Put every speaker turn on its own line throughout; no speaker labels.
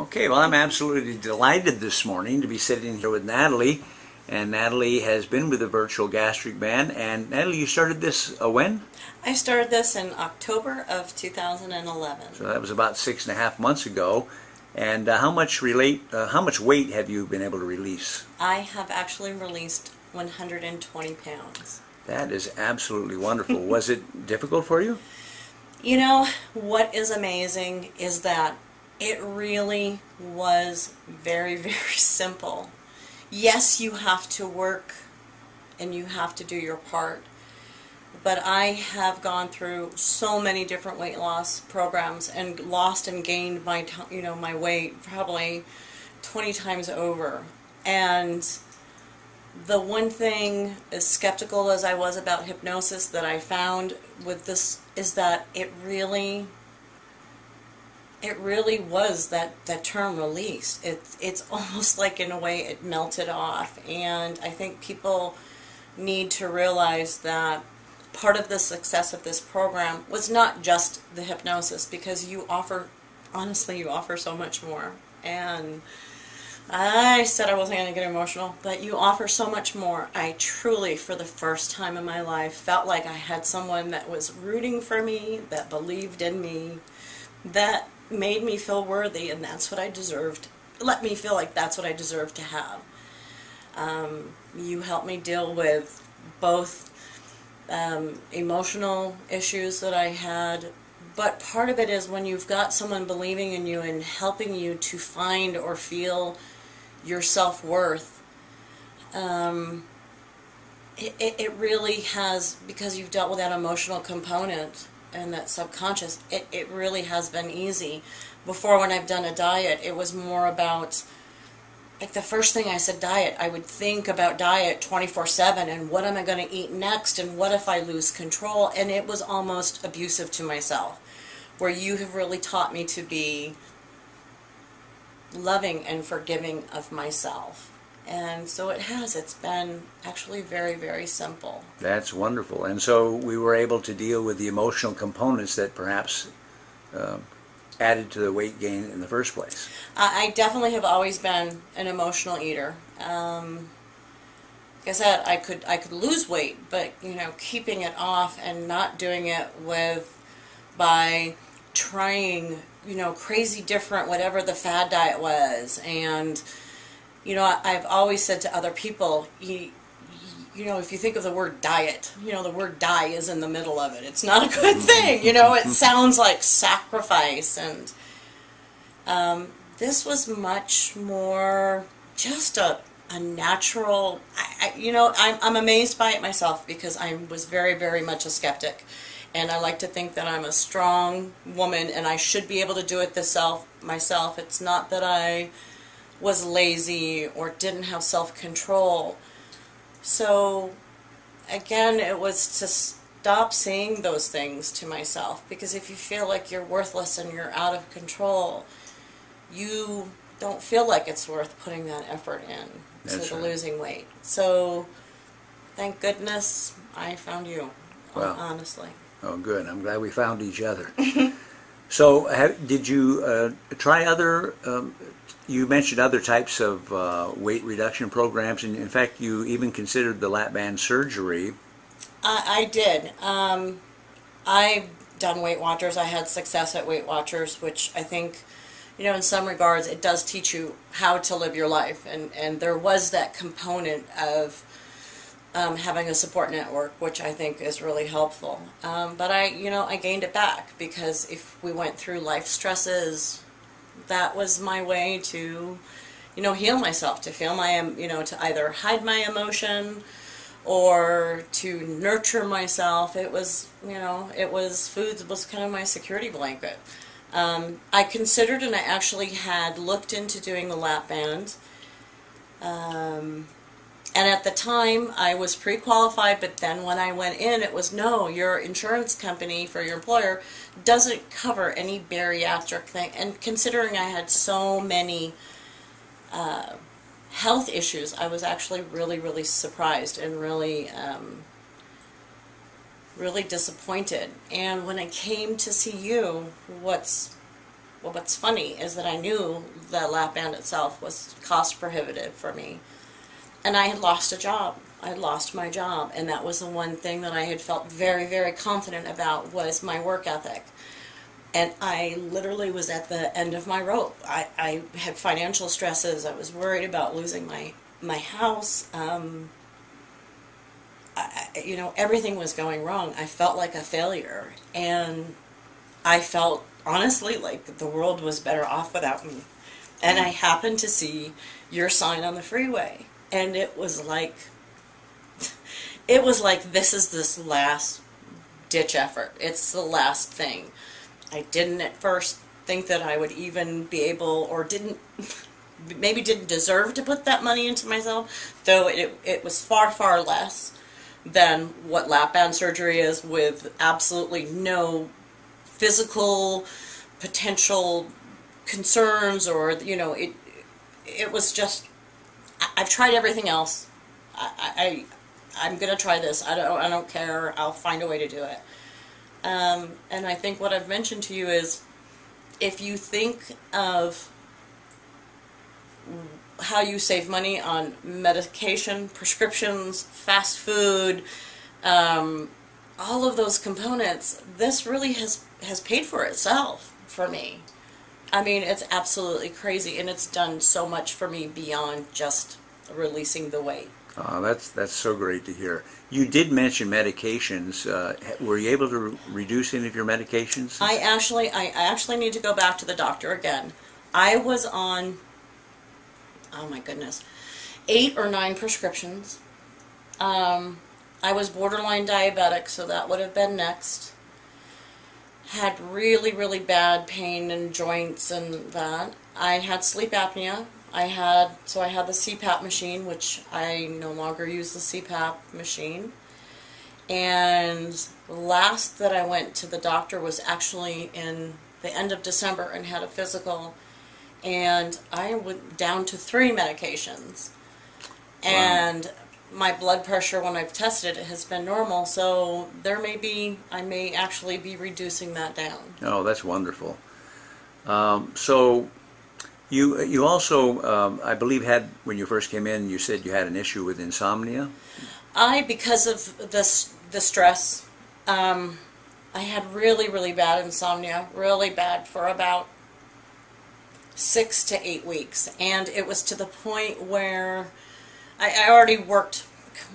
Okay, well, I'm absolutely delighted this morning to be sitting here with Natalie. And Natalie has been with the Virtual Gastric Band. And Natalie, you started this when?
I started this in October of 2011.
So that was about 6.5 months ago. And how much weight have you been able to release?
I have actually released 120 pounds.
That is absolutely wonderful. Was it difficult for you?
You know, what is amazing is that it really was very, very simple. Yes, you have to work and you have to do your part, but I have gone through so many different weight loss programs and lost and gained my, my weight probably 20 times over. And the one thing, as skeptical as I was about hypnosis, that I found with this is that it really was that term released. It's almost like, in a way, it melted off. And I think people need to realize that part of the success of this program was not just the hypnosis, because you offer, honestly, you offer so much more. And I said I wasn't going to get emotional, but you offer so much more. I truly, for the first time in my life, felt like I had someone that was rooting for me, that believed in me, that made me feel worthy, and that's what I deserved. Let me feel like that's what I deserved to have. You helped me deal with both emotional issues that I had, but part of it is when you've got someone believing in you and helping you to find or feel your self-worth. It really has, because you've dealt with that emotional component and that subconscious, it really has been easy. Before, when I've done a diet, it was more about, like, the first thing I said, diet, I would think about diet 24/7 and what am I going to eat next and what if I lose control, and it was almost abusive to myself, where you have really taught me to be loving and forgiving of myself. And so it's been actually very, very simple.
That's wonderful. And so we were able to deal with the emotional components that perhaps added to the weight gain in the first place.
I definitely have always been an emotional eater. Like I said, I could lose weight, but keeping it off and not doing it by trying crazy different whatever the fad diet was. And I've always said to other people, if you think of the word diet, the word die is in the middle of it. It's not a good thing. It sounds like sacrifice. And this was much more just a natural, I'm amazed by it myself, because I was very, very much a skeptic. And I like to think that I'm a strong woman and I should be able to do it myself. It's not that I was lazy or didn't have self-control. So again, it was to stop saying those things to myself, because if you feel like you're worthless and you're out of control, you don't feel like it's worth putting that effort in to the losing weight. So thank goodness I found you, honestly.
Oh, good. I'm glad we found each other. So did you try other, you mentioned other types of weight reduction programs, and in fact you even considered the lap band surgery.
I did. I've done Weight Watchers. I had success at Weight Watchers, which I think, in some regards it does teach you how to live your life, and there was that component of having a support network, which I think is really helpful. But I gained it back, because if we went through life stresses, that was my way to, heal myself, to feel my, to either hide my emotion or to nurture myself. It was, food was kind of my security blanket. I considered, and I actually had looked into doing the lap band. And at the time, I was pre-qualified, but then when I went in, it was, no, your insurance company for your employer doesn't cover any bariatric thing. And considering I had so many health issues, I was actually really, really surprised and really, really disappointed. And when I came to see you, what Well, what's funny is that I knew the lap band itself was cost prohibitive for me. And I had lost a job. I had lost my job. And that was the one thing that I had felt very, very confident about, was my work ethic. And I literally was at the end of my rope. I had financial stresses. I was worried about losing my house. You know, everything was going wrong. I felt like a failure. And I felt, honestly, like the world was better off without me. And I happened to see your sign on the freeway. And it was like, this is this last ditch effort. It's the last thing. I didn't at first think that I would even be able, or maybe didn't deserve to put that money into myself, though it was far, far less than what lap band surgery is, with absolutely no physical potential concerns, or, you know, it was just, I've tried everything else. I'm gonna try this. I don't care. I'll find a way to do it. And I think what I've mentioned to you is, if you think of how you save money on medication, prescriptions, fast food, all of those components, this really has paid for itself for me. I mean, it's absolutely crazy, and it's done so much for me beyond just releasing the weight.
That's so great to hear. You did mention medications. Were you able to reduce any of your medications?
I actually need to go back to the doctor again. I was on, oh my goodness, 8 or 9 prescriptions. I was borderline diabetic, so that would have been next. Had really, really bad pain in joints and that. I had sleep apnea. I had the CPAP machine, which I no longer use the CPAP machine. And the last that I went to the doctor was actually in the end of December and had a physical. And I went down to 3 medications. Wow. And my blood pressure, when I've tested it, has been normal. So I may actually be reducing that down.
Oh, that's wonderful. So you also, I believe, when you first came in, you said you had an issue with insomnia?
Because of the stress, I had really, really bad insomnia, really bad, for about 6 to 8 weeks. And it was to the point where I already worked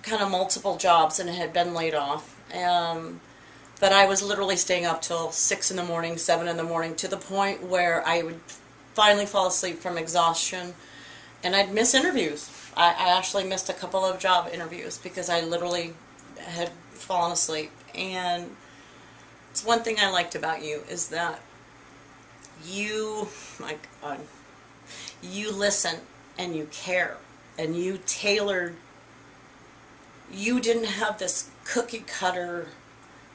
kind of multiple jobs and had been laid off. But I was literally staying up till 6 in the morning, 7 in the morning, to the point where I would finally fall asleep from exhaustion, and I'd miss interviews. I actually missed a couple of job interviews because I literally had fallen asleep. And it's one thing I liked about you, is that you, my God, you listen and you care, and you tailored. You didn't have this cookie cutter,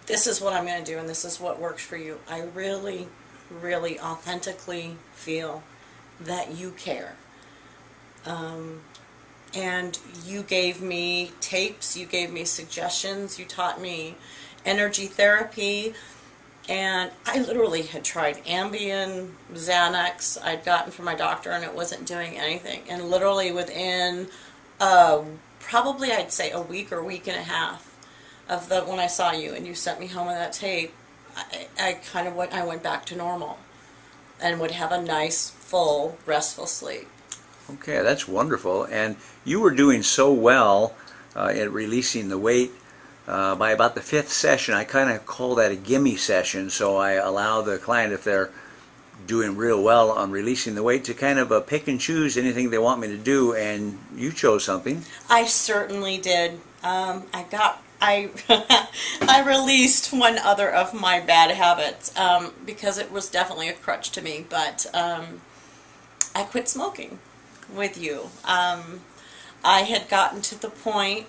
this is what I'm going to do and this is what works for you. I really, really authentically feel that you care. And you gave me tapes, you gave me suggestions, you taught me energy therapy, and I literally had tried Ambien, Xanax, I'd gotten from my doctor, and it wasn't doing anything. And literally within probably, I'd say, a week or week and a half of when I saw you and you sent me home with that tape, I went back to normal and would have a nice, full, restful sleep.
Okay, that's wonderful. And you were doing so well at releasing the weight. By about the 5th session, I kind of call that a gimme session. So I allow the client, if they're doing real well on releasing the weight, to kind of pick and choose anything they want me to do. And you chose something.
I certainly did. I released one other of my bad habits because it was definitely a crutch to me. But I quit smoking with you. I had gotten to the point,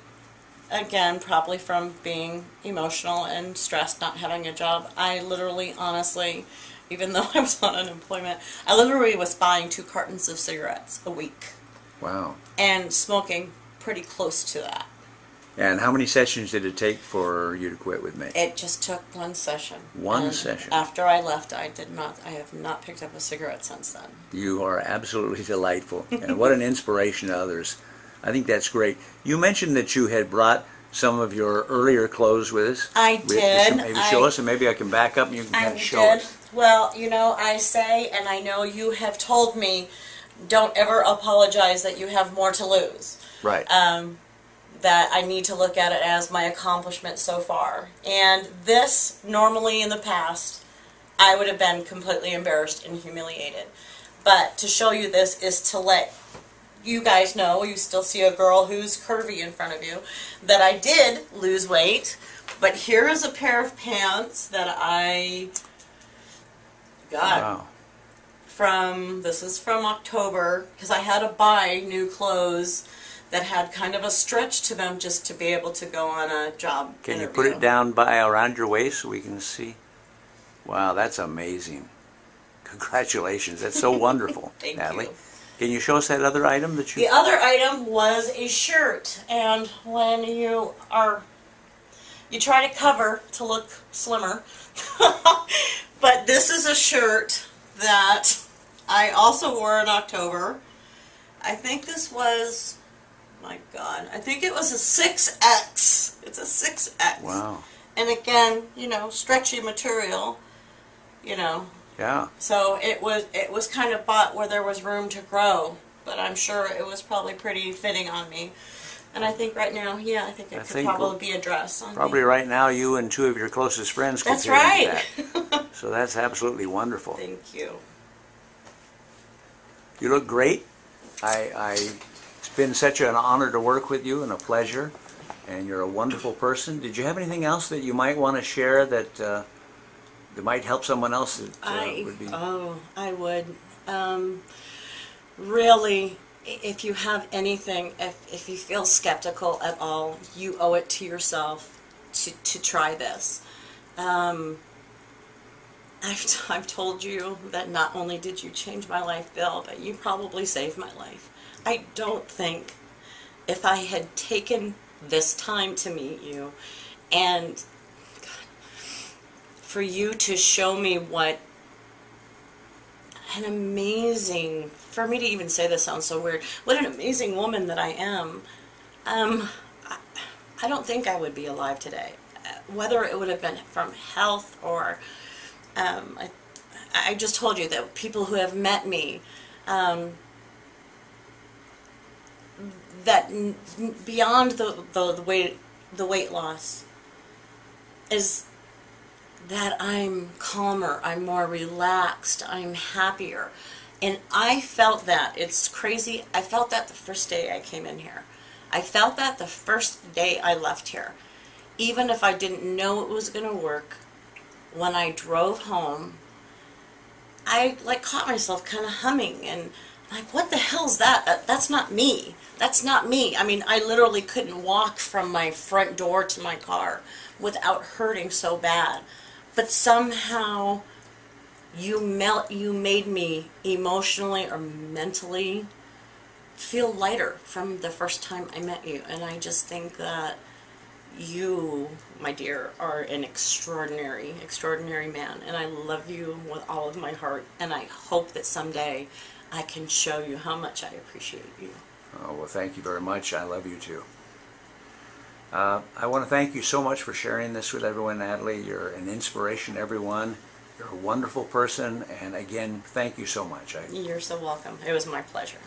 again, probably from being emotional and stressed, not having a job, I literally, honestly, even though I was on unemployment, I literally was buying 2 cartons of cigarettes a week.
Wow.
And smoking pretty close to that.
And how many sessions did it take for you to quit with me?
It just took one session.
One
And
session.
after I left, I have not picked up a cigarette since then.
You are absolutely delightful, and what an inspiration to others. I think that's great. You mentioned that you had brought some of your earlier clothes with us.
I did.
Maybe show us, and maybe I can back up and you can kind of show us.
Well, you know, I say, and I know you have told me, don't ever apologize that you have more to lose.
Right.
That I need to look at it as my accomplishment so far. And this, normally in the past, I would have been completely embarrassed and humiliated. But to show you this is to let you guys know, you still see a girl who's curvy in front of you, that I did lose weight. But here is a pair of pants that I got.
Wow.
This is from October, because I had to buy new clothes that had kind of a stretch to them just to be able to go on a job
Can
interview.
you put it down by around your waist so we can see? Wow, that's amazing. Congratulations. That's so wonderful,
Thank
Natalie.
you.
Can you show us that other item that you...
The other item was a shirt, and when you try to cover to look slimmer, but this is a shirt that I also wore in October. I think this was, my God, I think it was a 6X. It's a 6X.
Wow.
And again, you know, stretchy material, you know.
Yeah.
So it was kind of bought where there was room to grow, but I'm sure it was probably pretty fitting on me. And I think right now, yeah, I think it could probably be a dress on
Probably
me.
right now you and two of your closest friends could
That's
fit into
right.
that. So that's absolutely wonderful.
Thank you.
You look great. It's been such an honor to work with you and a pleasure, and you're a wonderful person. Did you have anything else that you might want to share that might help someone else? Would be...
Oh, I would. Really, if you have anything, if you feel skeptical at all, you owe it to yourself to try this. I've told you that not only did you change my life, Bill, but you probably saved my life. I don't think if I had taken this time to meet you and for you to show me what an amazing, for me to even say this sounds so weird, what an amazing woman that I am, I don't think I would be alive today. Whether it would have been from health or, I just told you that people who have met me, that beyond the weight loss is that I'm calmer, I'm more relaxed, I'm happier. And I felt that. It's crazy. I felt that the first day I came in here. I felt that the first day I left here. Even if I didn't know it was going to work, when I drove home, I caught myself kind of humming and like, what the hell's that? That's not me. That's not me. I mean, I literally couldn't walk from my front door to my car without hurting so bad. But somehow you made me emotionally or mentally feel lighter from the first time I met you. And I just think that you, my dear, are an extraordinary, extraordinary man. And I love you with all of my heart. And I hope that someday I can show you how much I appreciate you.
Oh, well, thank you very much. I love you too. I want to thank you so much for sharing this with everyone, Natalie. You're an inspiration to everyone. You're a wonderful person. And again, thank you so much.
You're so welcome. It was my pleasure.